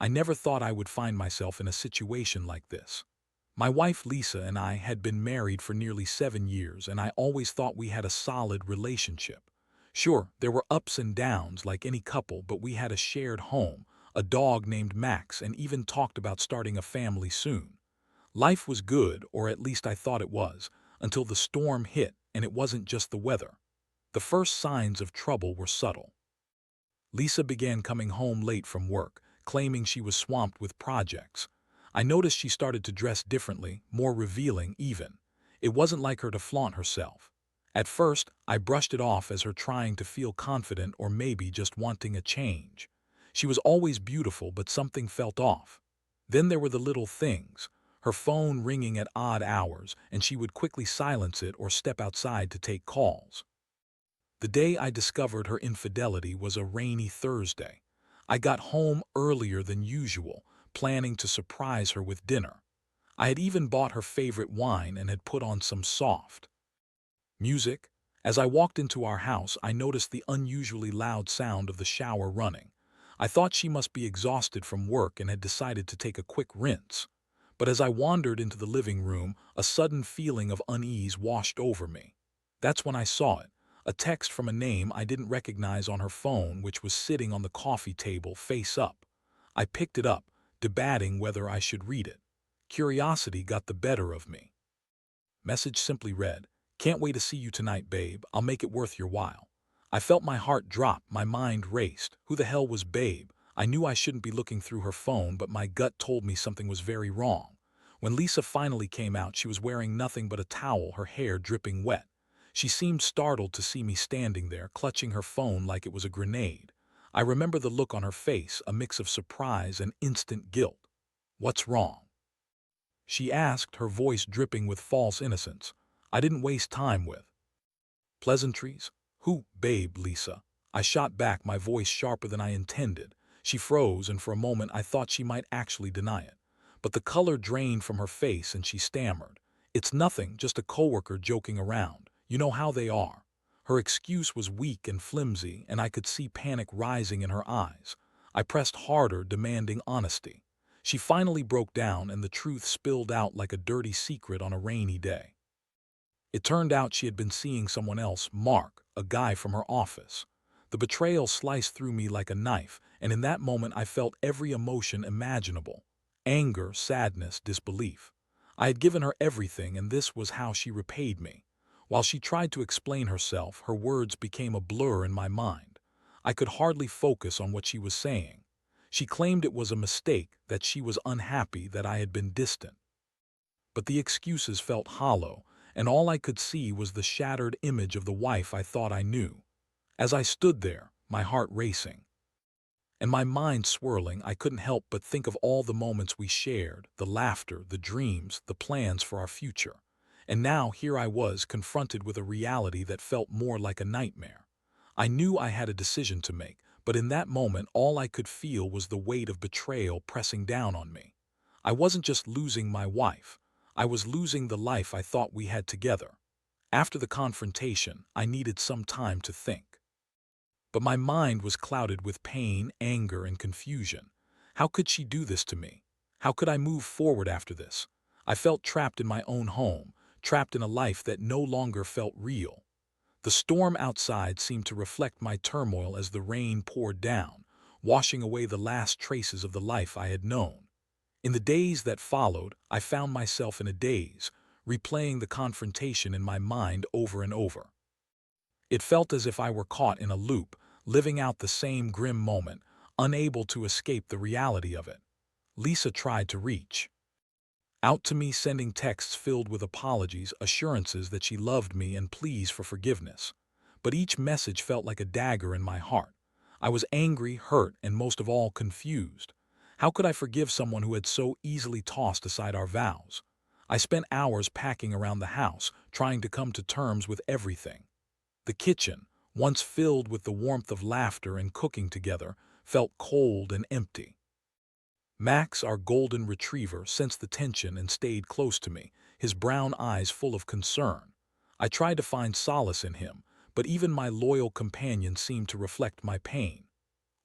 I never thought I would find myself in a situation like this. My wife Lisa and I had been married for nearly 7 years, and I always thought we had a solid relationship. Sure, there were ups and downs like any couple, but we had a shared home, a dog named Max, and even talked about starting a family soon. Life was good, or at least I thought it was, until the storm hit, and it wasn't just the weather. The first signs of trouble were subtle. Lisa began coming home late from work, claiming she was swamped with projects. I noticed she started to dress differently, more revealing even. It wasn't like her to flaunt herself. At first, I brushed it off as her trying to feel confident or maybe just wanting a change. She was always beautiful, but something felt off. Then there were the little things. Her phone ringing at odd hours, and she would quickly silence it or step outside to take calls. The day I discovered her infidelity was a rainy Thursday. I got home earlier than usual, planning to surprise her with dinner. I had even bought her favorite wine and had put on some soft music. As I walked into our house, I noticed the unusually loud sound of the shower running. I thought she must be exhausted from work and had decided to take a quick rinse. But as I wandered into the living room, a sudden feeling of unease washed over me. That's when I saw it. A text from a name I didn't recognize on her phone, which was sitting on the coffee table face up. I picked it up, debating whether I should read it. Curiosity got the better of me. Message simply read, "Can't wait to see you tonight, babe. I'll make it worth your while." I felt my heart drop, my mind raced. Who the hell was babe? I knew I shouldn't be looking through her phone, but my gut told me something was very wrong. When Lisa finally came out, she was wearing nothing but a towel, her hair dripping wet. She seemed startled to see me standing there, clutching her phone like it was a grenade. I remember the look on her face, a mix of surprise and instant guilt. "What's wrong?" she asked, her voice dripping with false innocence. I didn't waste time with pleasantries. "Who, babe, Lisa?" I shot back, my voice sharper than I intended. She froze, and for a moment I thought she might actually deny it. But the color drained from her face and she stammered. "It's nothing, just a coworker joking around. You know how they are." Her excuse was weak and flimsy, and I could see panic rising in her eyes. I pressed harder, demanding honesty. She finally broke down, and the truth spilled out like a dirty secret on a rainy day. It turned out she had been seeing someone else, Mark, a guy from her office. The betrayal sliced through me like a knife, and in that moment I felt every emotion imaginable. Anger, sadness, disbelief. I had given her everything, and this was how she repaid me. While she tried to explain herself, her words became a blur in my mind. I could hardly focus on what she was saying. She claimed it was a mistake, that she was unhappy, that I had been distant. But the excuses felt hollow, and all I could see was the shattered image of the wife I thought I knew. As I stood there, my heart racing and my mind swirling, I couldn't help but think of all the moments we shared, the laughter, the dreams, the plans for our future. And now here I was, confronted with a reality that felt more like a nightmare. I knew I had a decision to make, but in that moment all I could feel was the weight of betrayal pressing down on me. I wasn't just losing my wife. I was losing the life I thought we had together. After the confrontation, I needed some time to think. But my mind was clouded with pain, anger, and confusion. How could she do this to me? How could I move forward after this? I felt trapped in my own home, trapped in a life that no longer felt real. The storm outside seemed to reflect my turmoil as the rain poured down, washing away the last traces of the life I had known. In the days that followed, I found myself in a daze, replaying the confrontation in my mind over and over. It felt as if I were caught in a loop, living out the same grim moment, unable to escape the reality of it. Lisa tried to reach out to me, sending texts filled with apologies, assurances that she loved me, and pleas for forgiveness. But each message felt like a dagger in my heart. I was angry, hurt, and most of all, confused. How could I forgive someone who had so easily tossed aside our vows? I spent hours packing around the house, trying to come to terms with everything. The kitchen, once filled with the warmth of laughter and cooking together, felt cold and empty. Max, our golden retriever, sensed the tension and stayed close to me, his brown eyes full of concern. I tried to find solace in him, but even my loyal companion seemed to reflect my pain.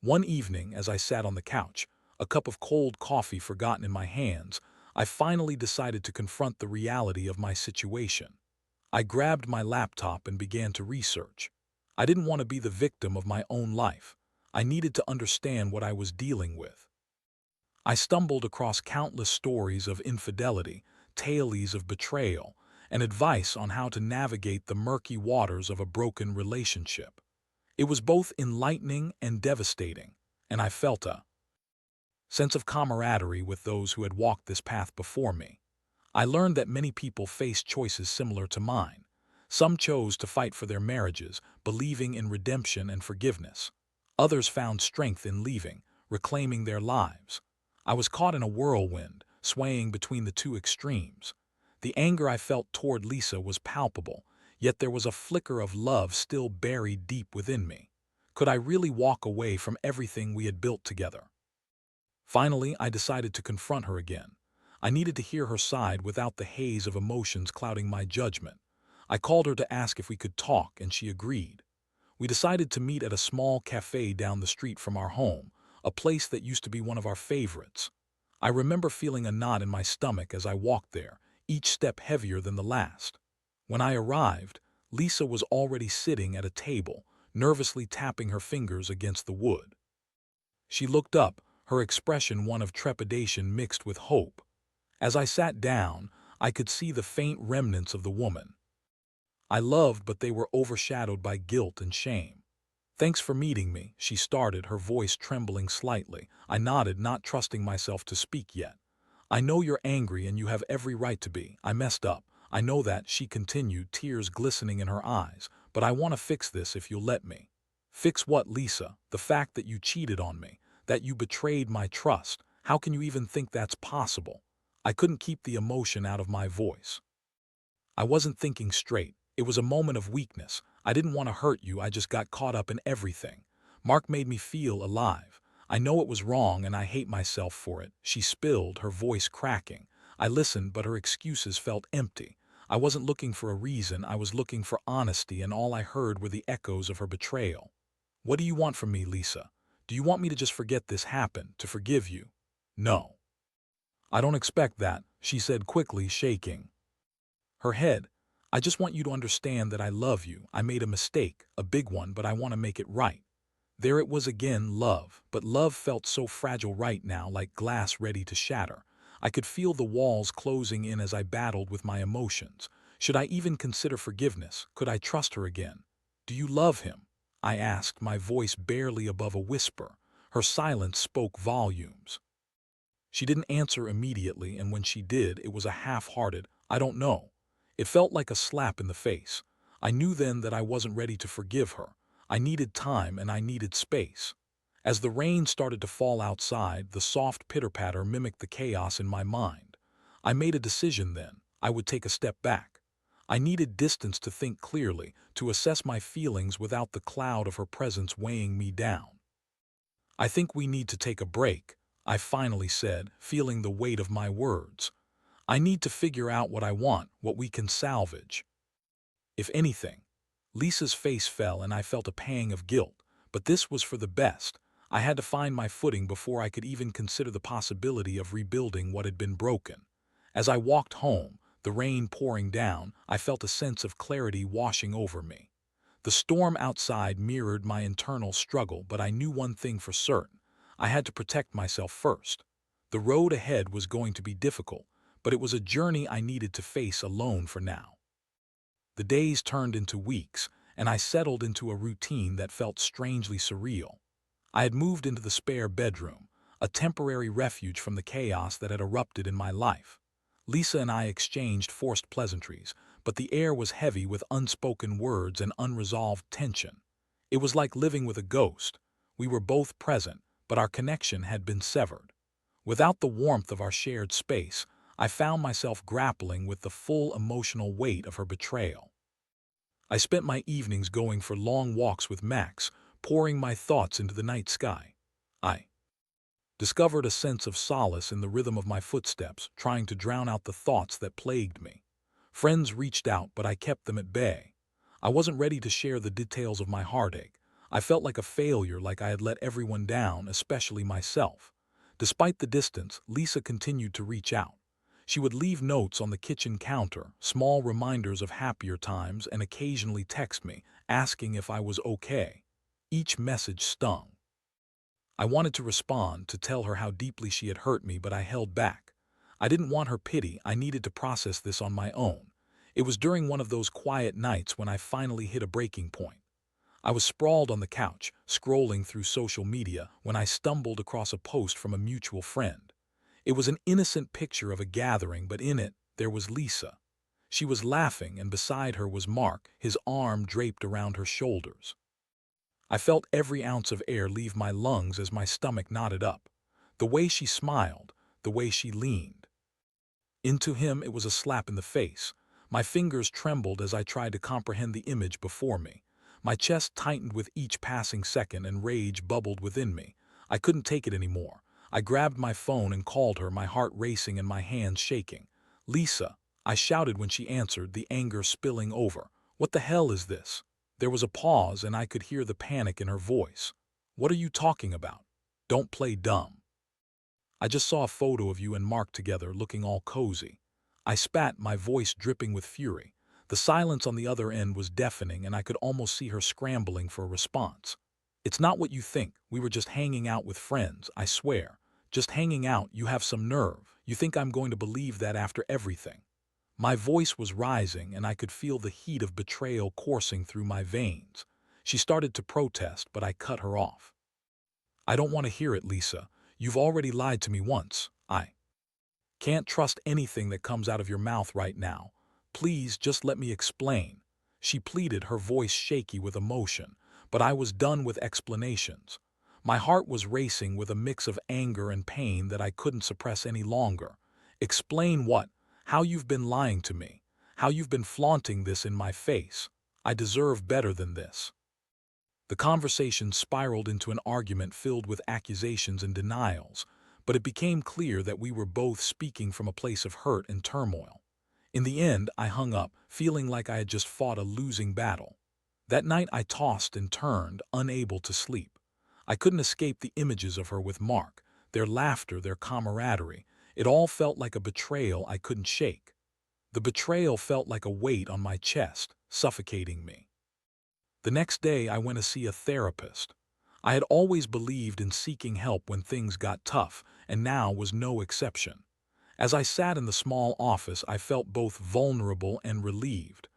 One evening, as I sat on the couch, a cup of cold coffee forgotten in my hands, I finally decided to confront the reality of my situation. I grabbed my laptop and began to research. I didn't want to be the victim of my own life. I needed to understand what I was dealing with. I stumbled across countless stories of infidelity, tales of betrayal, and advice on how to navigate the murky waters of a broken relationship. It was both enlightening and devastating, and I felt a sense of camaraderie with those who had walked this path before me. I learned that many people faced choices similar to mine. Some chose to fight for their marriages, believing in redemption and forgiveness. Others found strength in leaving, reclaiming their lives. I was caught in a whirlwind, swaying between the two extremes. The anger I felt toward Lisa was palpable, yet there was a flicker of love still buried deep within me. Could I really walk away from everything we had built together? Finally, I decided to confront her again. I needed to hear her side without the haze of emotions clouding my judgment. I called her to ask if we could talk, and she agreed. We decided to meet at a small cafe down the street from our home, a place that used to be one of our favorites. I remember feeling a knot in my stomach as I walked there, each step heavier than the last. When I arrived, Lisa was already sitting at a table, nervously tapping her fingers against the wood. She looked up, her expression one of trepidation mixed with hope. As I sat down, I could see the faint remnants of the woman I loved, but they were overshadowed by guilt and shame. "Thanks for meeting me," she started, her voice trembling slightly. I nodded, not trusting myself to speak yet. "I know you're angry and you have every right to be. I messed up. I know that," she continued, tears glistening in her eyes. "But I want to fix this if you'll let me." "Fix what, Lisa? The fact that you cheated on me, that you betrayed my trust. How can you even think that's possible?" I couldn't keep the emotion out of my voice. I wasn't thinking straight. It was a moment of weakness. I didn't want to hurt you, I just got caught up in everything. Mark made me feel alive. I know it was wrong and I hate myself for it. She spilled, her voice cracking. I listened, but her excuses felt empty. I wasn't looking for a reason, I was looking for honesty, and all I heard were the echoes of her betrayal. "What do you want from me, Lisa? Do you want me to just forget this happened, to forgive you?" "No. I don't expect that," she said quickly, shaking her head. "I just want you to understand that I love you. I made a mistake, a big one, but I want to make it right." There it was again, love, but love felt so fragile right now, like glass ready to shatter. I could feel the walls closing in as I battled with my emotions. Should I even consider forgiveness? Could I trust her again? "Do you love him?" I asked, my voice barely above a whisper. Her silence spoke volumes. She didn't answer immediately, and when she did, it was a half-hearted, "I don't know." It felt like a slap in the face. I knew then that I wasn't ready to forgive her. I needed time and I needed space. As the rain started to fall outside, the soft pitter-patter mimicked the chaos in my mind. I made a decision then. I would take a step back. I needed distance to think clearly, to assess my feelings without the cloud of her presence weighing me down. "I think we need to take a break," I finally said, feeling the weight of my words. "I need to figure out what I want, what we can salvage, if anything." Lisa's face fell and I felt a pang of guilt, but this was for the best. I had to find my footing before I could even consider the possibility of rebuilding what had been broken. As I walked home, the rain pouring down, I felt a sense of clarity washing over me. The storm outside mirrored my internal struggle, but I knew one thing for certain. I had to protect myself first. The road ahead was going to be difficult, but it was a journey I needed to face alone for now. The days turned into weeks, and I settled into a routine that felt strangely surreal. I had moved into the spare bedroom, a temporary refuge from the chaos that had erupted in my life. Lisa and I exchanged forced pleasantries, but the air was heavy with unspoken words and unresolved tension. It was like living with a ghost. We were both present, but our connection had been severed. Without the warmth of our shared space, I found myself grappling with the full emotional weight of her betrayal. I spent my evenings going for long walks with Max, pouring my thoughts into the night sky. I discovered a sense of solace in the rhythm of my footsteps, trying to drown out the thoughts that plagued me. Friends reached out, but I kept them at bay. I wasn't ready to share the details of my heartache. I felt like a failure, like I had let everyone down, especially myself. Despite the distance, Lisa continued to reach out. She would leave notes on the kitchen counter, small reminders of happier times, and occasionally text me, asking if I was okay. Each message stung. I wanted to respond, to tell her how deeply she had hurt me, but I held back. I didn't want her pity. I needed to process this on my own. It was during one of those quiet nights when I finally hit a breaking point. I was sprawled on the couch, scrolling through social media, when I stumbled across a post from a mutual friend. It was an innocent picture of a gathering, but in it, there was Lisa. She was laughing, and beside her was Mark, his arm draped around her shoulders. I felt every ounce of air leave my lungs as my stomach knotted up. The way she smiled, the way she leaned into him, it was a slap in the face. My fingers trembled as I tried to comprehend the image before me. My chest tightened with each passing second, and rage bubbled within me. I couldn't take it anymore. I grabbed my phone and called her, my heart racing and my hands shaking. "Lisa," I shouted when she answered, the anger spilling over. "What the hell is this?" There was a pause, and I could hear the panic in her voice. "What are you talking about? Don't play dumb. I just saw a photo of you and Mark together, looking all cozy." I spat, my voice dripping with fury. The silence on the other end was deafening, and I could almost see her scrambling for a response. "It's not what you think. We were just hanging out with friends, I swear. Just hanging out. You have some nerve. You think I'm going to believe that after everything?" My voice was rising, and I could feel the heat of betrayal coursing through my veins. She started to protest, but I cut her off. "I don't want to hear it, Lisa. You've already lied to me once. I can't trust anything that comes out of your mouth right now. Please just let me explain." She pleaded, her voice shaky with emotion, but I was done with explanations. My heart was racing with a mix of anger and pain that I couldn't suppress any longer. "Explain what? How you've been lying to me? How you've been flaunting this in my face? I deserve better than this." The conversation spiraled into an argument filled with accusations and denials, but it became clear that we were both speaking from a place of hurt and turmoil. In the end, I hung up, feeling like I had just fought a losing battle. That night I tossed and turned, unable to sleep. I couldn't escape the images of her with Mark, their laughter, their camaraderie. It all felt like a betrayal I couldn't shake. The betrayal felt like a weight on my chest, suffocating me. The next day I went to see a therapist. I had always believed in seeking help when things got tough, and now was no exception. As I sat in the small office, I felt both vulnerable and relieved.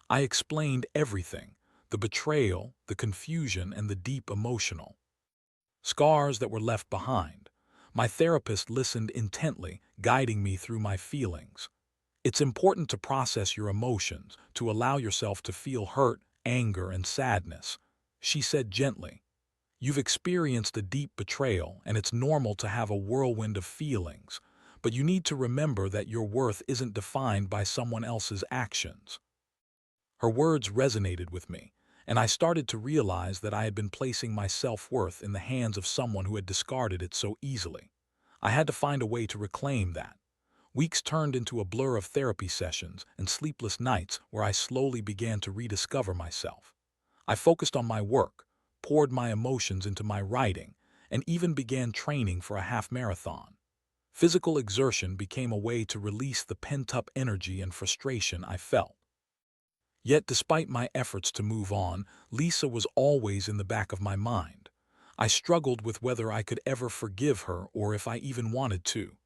I explained everything: the betrayal, the confusion, and the deep emotional scars that were left behind. My therapist listened intently, guiding me through my feelings. "It's important to process your emotions, to allow yourself to feel hurt, anger, and sadness," she said gently. "You've experienced a deep betrayal, and it's normal to have a whirlwind of feelings, but you need to remember that your worth isn't defined by someone else's actions." Her words resonated with me, and I started to realize that I had been placing my self-worth in the hands of someone who had discarded it so easily. I had to find a way to reclaim that. Weeks turned into a blur of therapy sessions and sleepless nights where I slowly began to rediscover myself. I focused on my work, poured my emotions into my writing, and even began training for a half marathon. Physical exertion became a way to release the pent-up energy and frustration I felt. Yet despite my efforts to move on, Lisa was always in the back of my mind. I struggled with whether I could ever forgive her or if I even wanted to.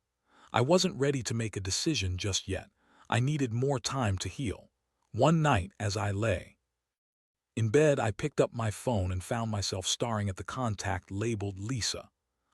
I wasn't ready to make a decision just yet. I needed more time to heal. One night, as I lay in bed, I picked up my phone and found myself staring at the contact labeled Lisa.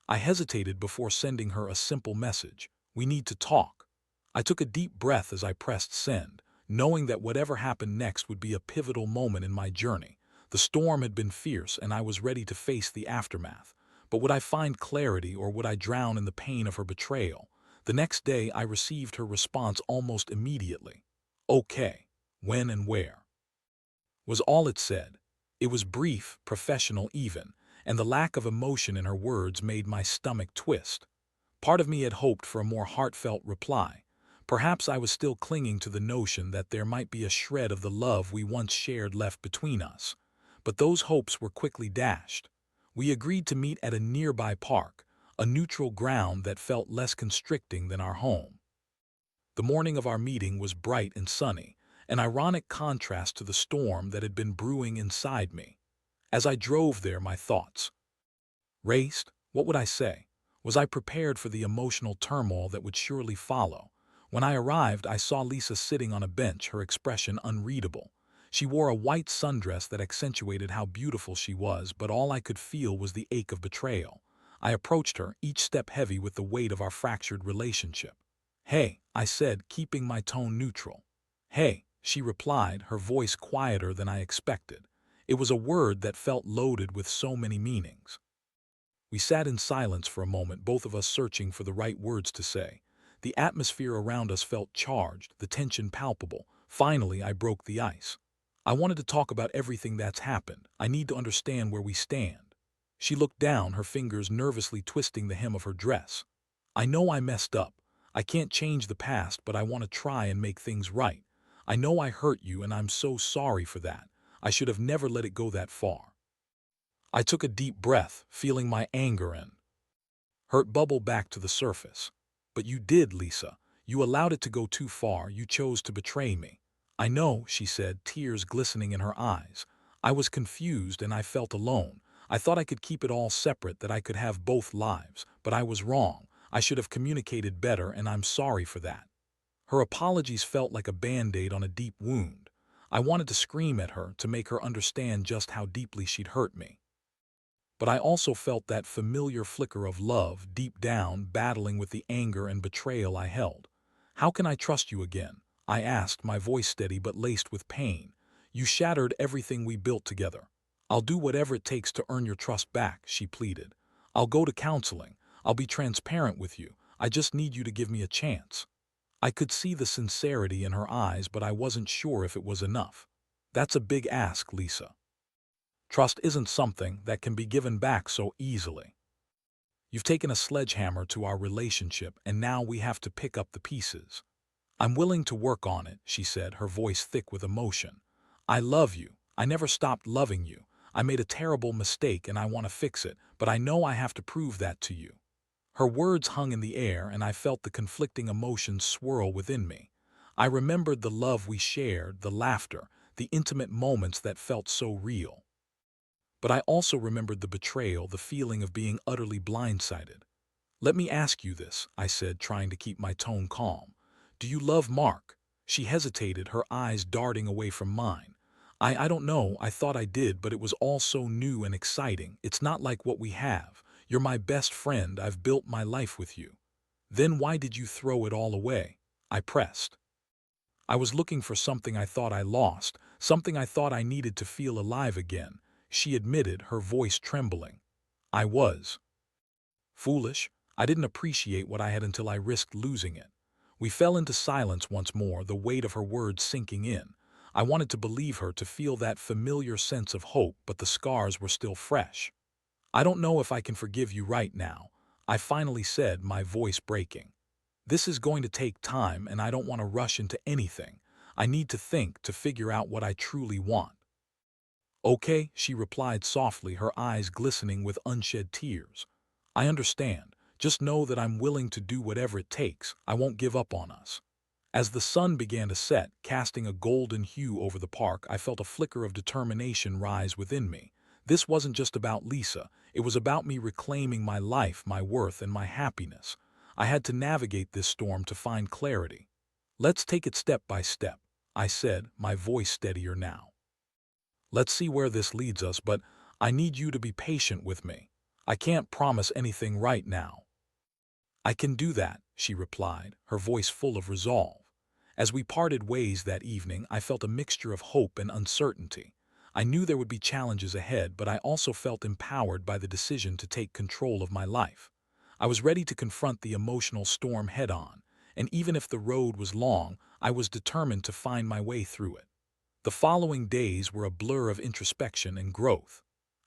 I hesitated before sending her a simple message: "We need to talk." I took a deep breath as I pressed send, knowing that whatever happened next would be a pivotal moment in my journey. The storm had been fierce, and I was ready to face the aftermath. But would I find clarity, or would I drown in the pain of her betrayal? The next day, I received her response almost immediately. "Okay. When and where?" was all it said. It was brief, professional even, and the lack of emotion in her words made my stomach twist. Part of me had hoped for a more heartfelt reply. Perhaps I was still clinging to the notion that there might be a shred of the love we once shared left between us. But those hopes were quickly dashed. We agreed to meet at a nearby park, a neutral ground that felt less constricting than our home. The morning of our meeting was bright and sunny, an ironic contrast to the storm that had been brewing inside me. As I drove there, my thoughts raced. What would I say? Was I prepared for the emotional turmoil that would surely follow? When I arrived, I saw Lisa sitting on a bench, her expression unreadable. She wore a white sundress that accentuated how beautiful she was, but all I could feel was the ache of betrayal. I approached her, each step heavy with the weight of our fractured relationship. "Hey," I said, keeping my tone neutral. "Hey," she replied, her voice quieter than I expected. It was a word that felt loaded with so many meanings. We sat in silence for a moment, both of us searching for the right words to say. The atmosphere around us felt charged, the tension palpable. Finally, I broke the ice. "I wanted to talk about everything that's happened. I need to understand where we stand." She looked down, her fingers nervously twisting the hem of her dress. "I know I messed up. I can't change the past, but I want to try and make things right. I know I hurt you, and I'm so sorry for that. I should have never let it go that far." I took a deep breath, feeling my anger and hurt bubble back to the surface. "But you did, Lisa. You allowed it to go too far. You chose to betray me." "I know," she said, tears glistening in her eyes. "I was confused and I felt alone. I thought I could keep it all separate, that I could have both lives. But I was wrong. I should have communicated better, and I'm sorry for that." Her apologies felt like a band-aid on a deep wound. I wanted to scream at her, to make her understand just how deeply she'd hurt me. But I also felt that familiar flicker of love deep down, battling with the anger and betrayal I held. "How can I trust you again?" I asked, my voice steady but laced with pain. "You shattered everything we built together." "I'll do whatever it takes to earn your trust back," she pleaded. "I'll go to counseling. I'll be transparent with you. I just need you to give me a chance." I could see the sincerity in her eyes, but I wasn't sure if it was enough. "That's a big ask, Lisa. Trust isn't something that can be given back so easily. You've taken a sledgehammer to our relationship, and now we have to pick up the pieces." "I'm willing to work on it," she said, her voice thick with emotion. "I love you. I never stopped loving you. I made a terrible mistake and I want to fix it, but I know I have to prove that to you." Her words hung in the air, and I felt the conflicting emotions swirl within me. I remembered the love we shared, the laughter, the intimate moments that felt so real. But I also remembered the betrayal, the feeling of being utterly blindsided. "Let me ask you this," I said, trying to keep my tone calm. "Do you love Mark?" She hesitated, her eyes darting away from mine. I don't know. I thought I did, but it was all so new and exciting. It's not like what we have. You're my best friend. I've built my life with you." "Then why did you throw it all away?" I pressed. "I was looking for something I thought I lost, something I thought I needed to feel alive again," she admitted, her voice trembling. "I was foolish. I didn't appreciate what I had until I risked losing it." We fell into silence once more, the weight of her words sinking in. I wanted to believe her, to feel that familiar sense of hope, but the scars were still fresh. "I don't know if I can forgive you right now," I finally said, my voice breaking. "This is going to take time, and I don't want to rush into anything. I need to think, to figure out what I truly want." "Okay," she replied softly, her eyes glistening with unshed tears. "I understand. Just know that I'm willing to do whatever it takes. I won't give up on us." As the sun began to set, casting a golden hue over the park, I felt a flicker of determination rise within me. This wasn't just about Lisa. It was about me reclaiming my life, my worth, and my happiness. I had to navigate this storm to find clarity. "Let's take it step by step," I said, my voice steadier now. "Let's see where this leads us, but I need you to be patient with me. I can't promise anything right now." "I can do that," she replied, her voice full of resolve. As we parted ways that evening, I felt a mixture of hope and uncertainty. I knew there would be challenges ahead, but I also felt empowered by the decision to take control of my life. I was ready to confront the emotional storm head-on, and even if the road was long, I was determined to find my way through it. The following days were a blur of introspection and growth.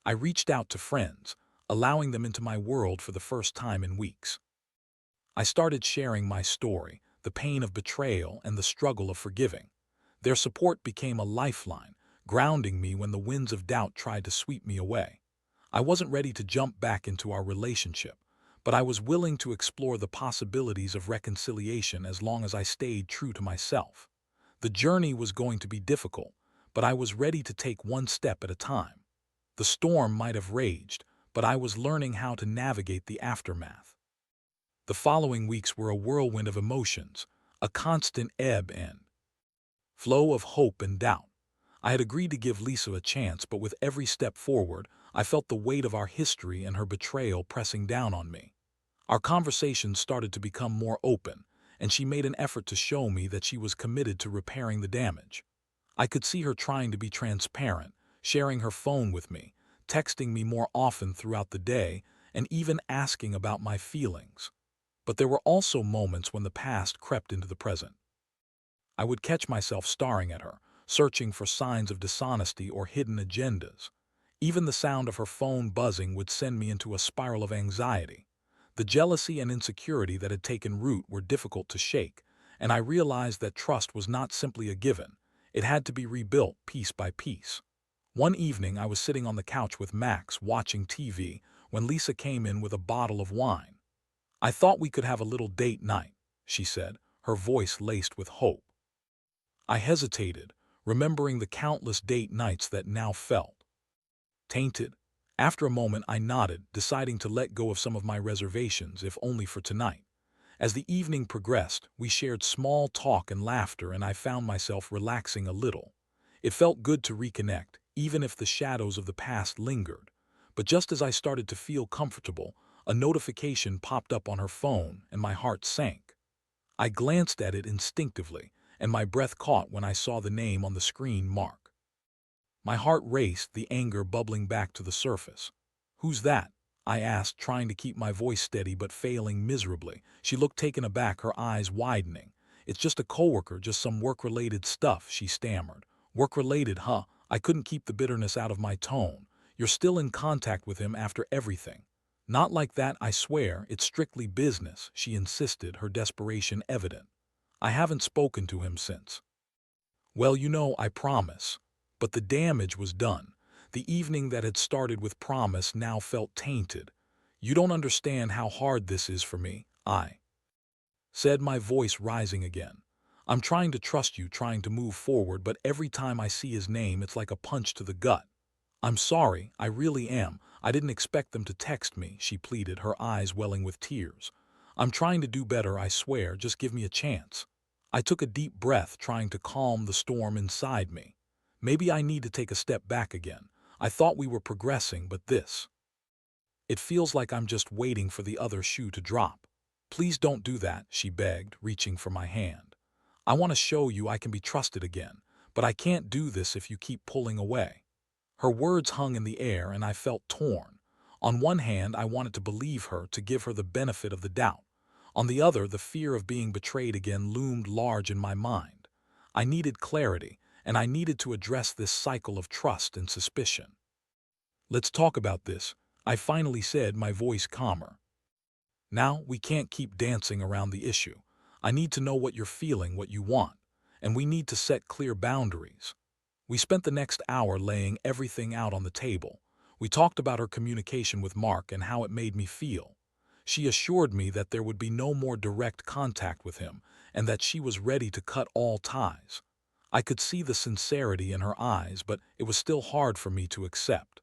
I reached out to friends, allowing them into my world for the first time in weeks. I started sharing my story, the pain of betrayal and the struggle of forgiving. Their support became a lifeline, grounding me when the winds of doubt tried to sweep me away. I wasn't ready to jump back into our relationship, but I was willing to explore the possibilities of reconciliation as long as I stayed true to myself. The journey was going to be difficult, but I was ready to take one step at a time. The storm might have raged, but I was learning how to navigate the aftermath. The following weeks were a whirlwind of emotions, a constant ebb and flow of hope and doubt. I had agreed to give Lisa a chance, but with every step forward, I felt the weight of our history and her betrayal pressing down on me. Our conversations started to become more open, and she made an effort to show me that she was committed to repairing the damage. I could see her trying to be transparent, sharing her phone with me, texting me more often throughout the day, and even asking about my feelings. But there were also moments when the past crept into the present. I would catch myself staring at her, searching for signs of dishonesty or hidden agendas. Even the sound of her phone buzzing would send me into a spiral of anxiety. The jealousy and insecurity that had taken root were difficult to shake, and I realized that trust was not simply a given. It had to be rebuilt piece by piece. One evening, I was sitting on the couch with Max watching TV when Lisa came in with a bottle of wine. "I thought we could have a little date night," she said, her voice laced with hope. I hesitated, remembering the countless date nights that now felt tainted. After a moment, I nodded, deciding to let go of some of my reservations, if only for tonight. As the evening progressed, we shared small talk and laughter, and I found myself relaxing a little. It felt good to reconnect, even if the shadows of the past lingered. But just as I started to feel comfortable, a notification popped up on her phone, and my heart sank. I glanced at it instinctively, and my breath caught when I saw the name on the screen, Mark. My heart raced, the anger bubbling back to the surface. "Who's that?" I asked, trying to keep my voice steady but failing miserably. She looked taken aback, her eyes widening. "It's just a coworker, just some work-related stuff," she stammered. "Work-related, huh?" I couldn't keep the bitterness out of my tone. "You're still in contact with him after everything?" "Not like that, I swear. It's strictly business," she insisted, her desperation evident. "I haven't spoken to him since." "Well, I promise." But the damage was done. The evening that had started with promise now felt tainted. "You don't understand how hard this is for me," I said, my voice rising again. "I'm trying to trust you, trying to move forward, but every time I see his name, it's like a punch to the gut." "I'm sorry, I really am. I didn't expect them to text me," she pleaded, her eyes welling with tears. "I'm trying to do better, I swear, just give me a chance." I took a deep breath, trying to calm the storm inside me. Maybe I need to take a step back again. I thought we were progressing, but it feels like I'm just waiting for the other shoe to drop. "Please don't do that," she begged, reaching for my hand. "I want to show you I can be trusted again, but I can't do this if you keep pulling away." Her words hung in the air, and I felt torn. On one hand, I wanted to believe her, to give her the benefit of the doubt. On the other, the fear of being betrayed again loomed large in my mind. I needed clarity, and I needed to address this cycle of trust and suspicion. "Let's talk about this," I finally said, my voice calmer. "Now, we can't keep dancing around the issue. I need to know what you're feeling, what you want, and we need to set clear boundaries." We spent the next hour laying everything out on the table. We talked about her communication with Mark and how it made me feel. She assured me that there would be no more direct contact with him and that she was ready to cut all ties. I could see the sincerity in her eyes, but it was still hard for me to accept.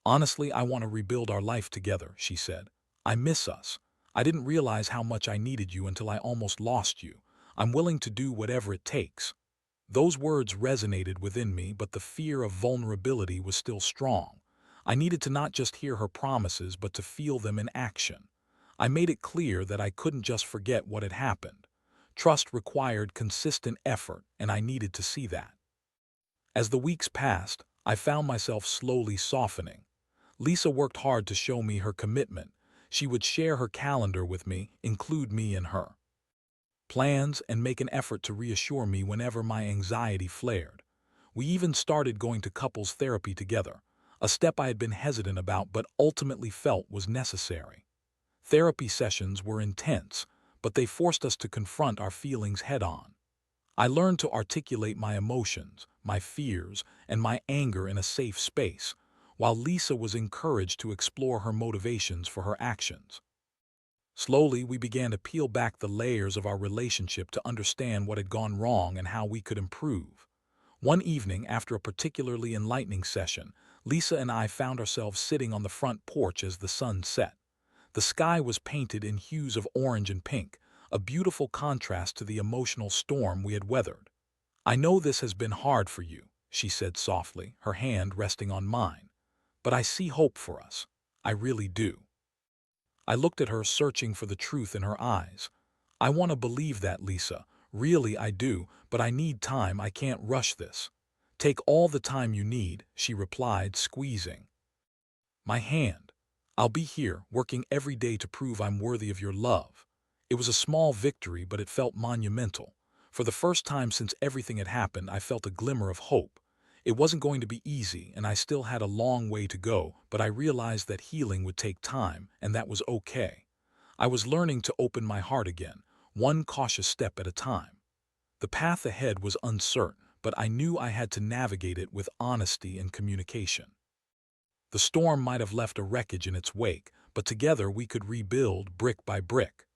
"Honestly, I want to rebuild our life together," she said. "I miss us. I didn't realize how much I needed you until I almost lost you. I'm willing to do whatever it takes." Those words resonated within me, but the fear of vulnerability was still strong. I needed to not just hear her promises, but to feel them in action. I made it clear that I couldn't just forget what had happened. Trust required consistent effort, and I needed to see that. As the weeks passed, I found myself slowly softening. Lisa worked hard to show me her commitment. She would share her calendar with me, include me in her plans, and make an effort to reassure me whenever my anxiety flared. We even started going to couples therapy together, a step I had been hesitant about but ultimately felt was necessary. Therapy sessions were intense, but they forced us to confront our feelings head-on. I learned to articulate my emotions, my fears, and my anger in a safe space, while Lisa was encouraged to explore her motivations for her actions. Slowly, we began to peel back the layers of our relationship to understand what had gone wrong and how we could improve. One evening, after a particularly enlightening session, Lisa and I found ourselves sitting on the front porch as the sun set. The sky was painted in hues of orange and pink, a beautiful contrast to the emotional storm we had weathered. "I know this has been hard for you," she said softly, her hand resting on mine. "But I see hope for us. I really do." I looked at her, searching for the truth in her eyes. "I want to believe that, Lisa. Really, I do, but I need time. I can't rush this." "Take all the time you need," she replied, squeezing my hand. "I'll be here, working every day to prove I'm worthy of your love." It was a small victory, but it felt monumental. For the first time since everything had happened, I felt a glimmer of hope. It wasn't going to be easy, and I still had a long way to go, but I realized that healing would take time, and that was okay. I was learning to open my heart again, one cautious step at a time. The path ahead was uncertain, but I knew I had to navigate it with honesty and communication. The storm might have left a wreckage in its wake, but together we could rebuild brick by brick.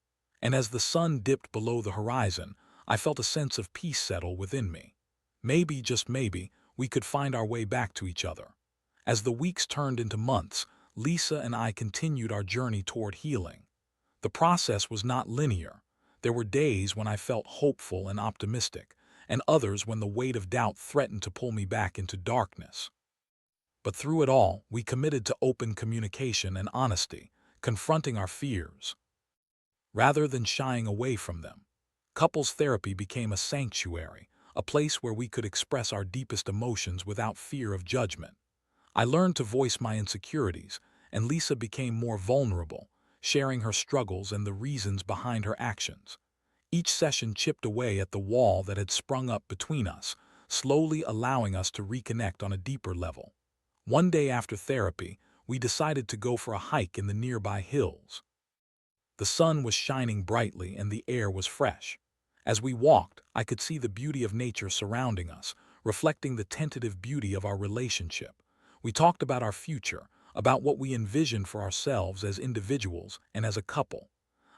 And as the sun dipped below the horizon, I felt a sense of peace settle within me. Maybe, just maybe, we could find our way back to each other. As the weeks turned into months, Lisa and I continued our journey toward healing. The process was not linear. There were days when I felt hopeful and optimistic, and others when the weight of doubt threatened to pull me back into darkness. But through it all, we committed to open communication and honesty, confronting our fears, rather than shying away from them. Couples therapy became a sanctuary, a place where we could express our deepest emotions without fear of judgment. I learned to voice my insecurities, and Lisa became more vulnerable, sharing her struggles and the reasons behind her actions. Each session chipped away at the wall that had sprung up between us, slowly allowing us to reconnect on a deeper level. One day after therapy, we decided to go for a hike in the nearby hills. The sun was shining brightly and the air was fresh. As we walked, I could see the beauty of nature surrounding us, reflecting the tentative beauty of our relationship. We talked about our future, about what we envisioned for ourselves as individuals and as a couple.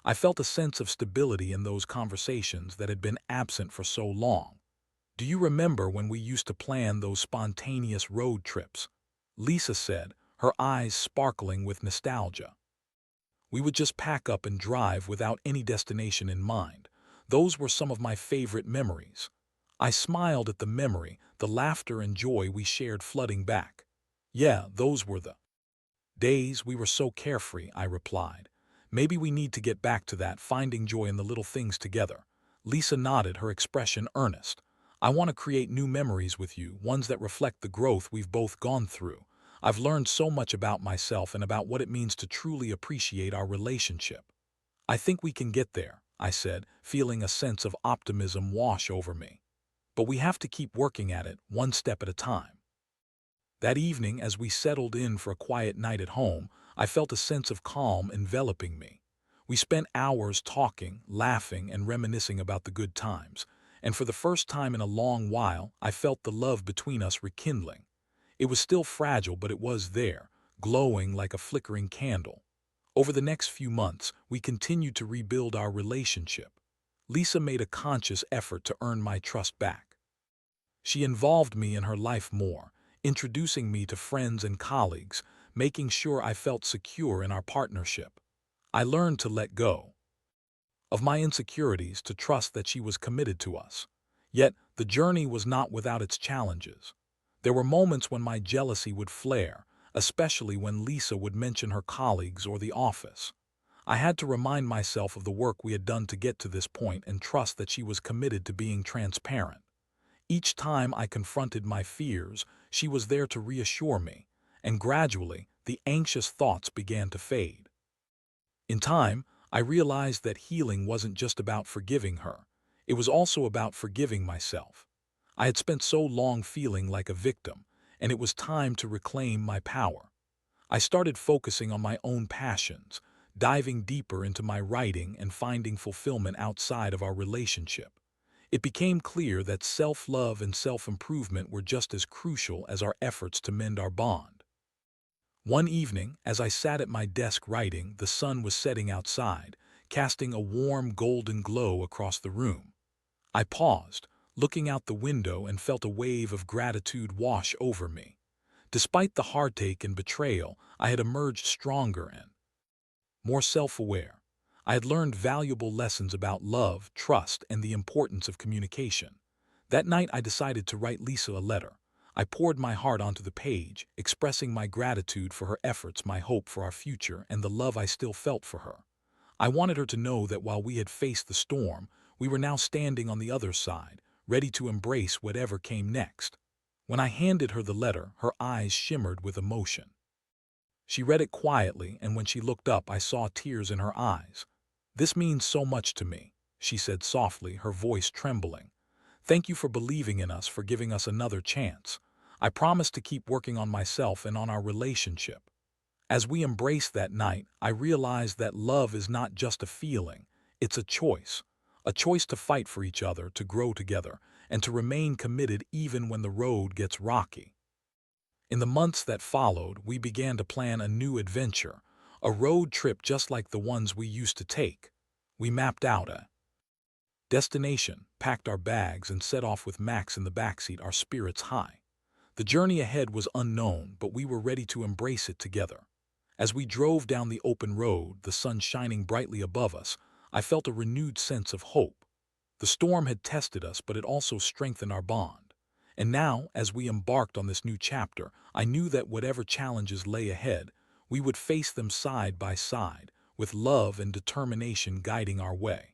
I felt a sense of stability in those conversations that had been absent for so long. "Do you remember when we used to plan those spontaneous road trips?" Lisa said, her eyes sparkling with nostalgia. "We would just pack up and drive without any destination in mind. Those were some of my favorite memories." I smiled at the memory, the laughter and joy we shared flooding back. "Yeah, those were the days. We were so carefree," I replied. "Maybe we need to get back to that, finding joy in the little things together." Lisa nodded, her expression earnest. "I want to create new memories with you, ones that reflect the growth we've both gone through. I've learned so much about myself and about what it means to truly appreciate our relationship." "I think we can get there," I said, feeling a sense of optimism wash over me. "But we have to keep working at it, one step at a time." That evening, as we settled in for a quiet night at home, I felt a sense of calm enveloping me. We spent hours talking, laughing, and reminiscing about the good times, and for the first time in a long while, I felt the love between us rekindling. It was still fragile, but it was there, glowing like a flickering candle. Over the next few months, we continued to rebuild our relationship. Lisa made a conscious effort to earn my trust back. She involved me in her life more, introducing me to friends and colleagues, making sure I felt secure in our partnership. I learned to let go of my insecurities, to trust that she was committed to us. Yet, the journey was not without its challenges. There were moments when my jealousy would flare, especially when Lisa would mention her colleagues or the office. I had to remind myself of the work we had done to get to this point and trust that she was committed to being transparent. Each time I confronted my fears, she was there to reassure me, and gradually, the anxious thoughts began to fade. In time, I realized that healing wasn't just about forgiving her. It was also about forgiving myself. I had spent so long feeling like a victim, and it was time to reclaim my power. I started focusing on my own passions, diving deeper into my writing and finding fulfillment outside of our relationship. It became clear that self-love and self-improvement were just as crucial as our efforts to mend our bond. One evening, as I sat at my desk writing, the sun was setting outside, casting a warm golden glow across the room. I paused, looking out the window, and felt a wave of gratitude wash over me. Despite the heartache and betrayal, I had emerged stronger and more self-aware. I had learned valuable lessons about love, trust, and the importance of communication. That night I decided to write Lisa a letter. I poured my heart onto the page, expressing my gratitude for her efforts, my hope for our future, and the love I still felt for her. I wanted her to know that while we had faced the storm, we were now standing on the other side, ready to embrace whatever came next. When I handed her the letter, her eyes shimmered with emotion. She read it quietly, and when she looked up, I saw tears in her eyes. "This means so much to me," she said softly, her voice trembling. "Thank you for believing in us, for giving us another chance. I promise to keep working on myself and on our relationship." As we embraced that night, I realized that love is not just a feeling, it's a choice. A choice to fight for each other, to grow together, and to remain committed even when the road gets rocky. In the months that followed, we began to plan a new adventure, a road trip just like the ones we used to take. We mapped out a destination, packed our bags, and set off with Max in the backseat, our spirits high. The journey ahead was unknown, but we were ready to embrace it together. As we drove down the open road, the sun shining brightly above us, I felt a renewed sense of hope. The storm had tested us, but it also strengthened our bond. And now, as we embarked on this new chapter, I knew that whatever challenges lay ahead, we would face them side by side, with love and determination guiding our way.